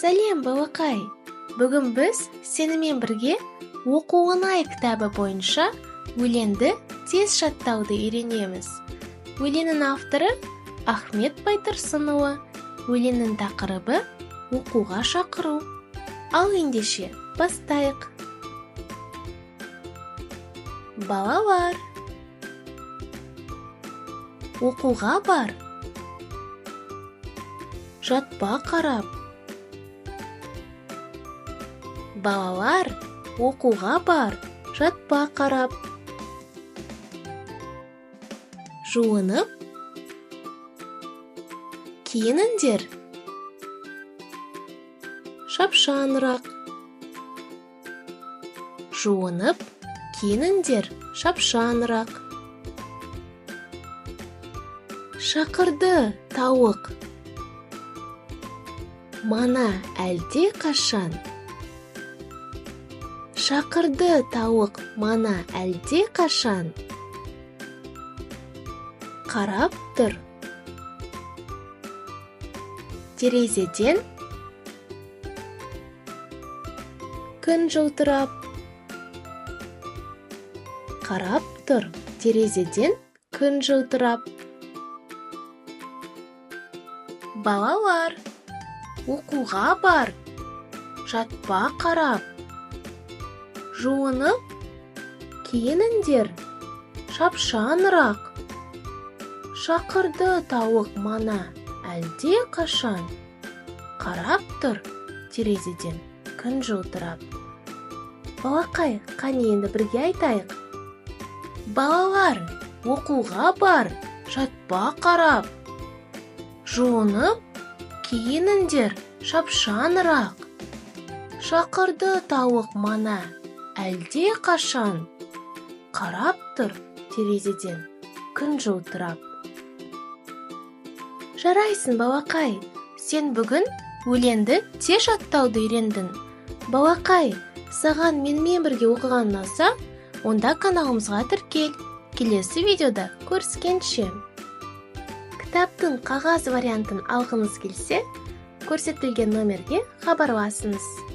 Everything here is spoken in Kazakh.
Сәлем, балақай! Бүгін біз сенімен бірге «Оқу оңай» кітабы бойынша өлеңді тез жаттауды үйренеміз. Өлеңнің авторы Ахмет Байтұрсынұлы. Өлеңнің тақырыбы оқуға шақыру. Ал ендеше бастайық. Балалар, оқуға бар. Жатпа қарап. Балалар, оқуға бар. Жатпа қарап. Жуынып, киініңдер. Шапшаңырақ. Жуынып, киініңдер. Шапшаңырақ. Шақырды тауық. Мана әлде қашан. Шақырды тауық мана әлде қашан. Қарап тұр. Терезеден күн жылтырап. Қарап тұр. Терезеден күн жылтырап. Балалар, оқуға бар. Жатпа қарап. Жуынып, киініңдер. Шапшаңырақ. Шақырды тауық мана әлде қашан. Қарап тұр. Терезеден күн жылтырап. Балақай, қане енді бірге айтайық. Балалар, оқуға бар. Жатпа қарап. Жуынып, киініңдер. Шапшаңырақ. Шақырды тауық мана әлде қашан. Қарап тұр. Терезеден күн жылтырап. Жарайсың, балақай. Сен бүгін өлеңді тез жаттауды үйрендің. Балақай, саған менімен бірге оқыған ұнаса, онда каналымызға тіркел. Келесі видеода көріскенше. Кітаптың қағаз вариантын алғыңыз келсе, көрсетілген номерге хабарласыңыз.